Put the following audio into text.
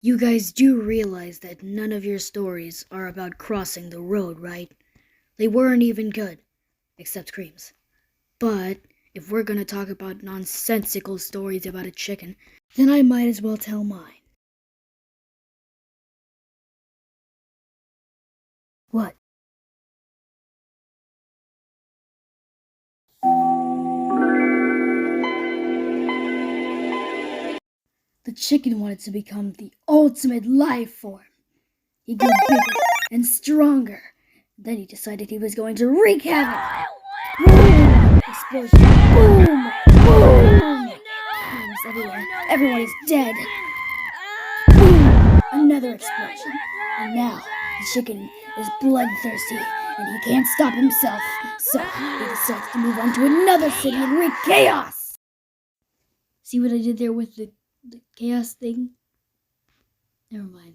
You guys do realize that none of your stories are about crossing the road, right? They weren't even good, except Scream's. But if we're gonna talk about nonsensical stories about a chicken, then I might as well tell mine. What? The chicken wanted to become the ultimate life form. He grew bigger and stronger. Then he decided he was going to wreak havoc. Boom! Explosion. Boom! Boom! Flames everywhere. Everyone is dead. Boom! Another explosion. And now the chicken is bloodthirsty and he can't stop himself. So he decides to move on to another city and wreak chaos. See what I did there with the chaos thing? Never mind.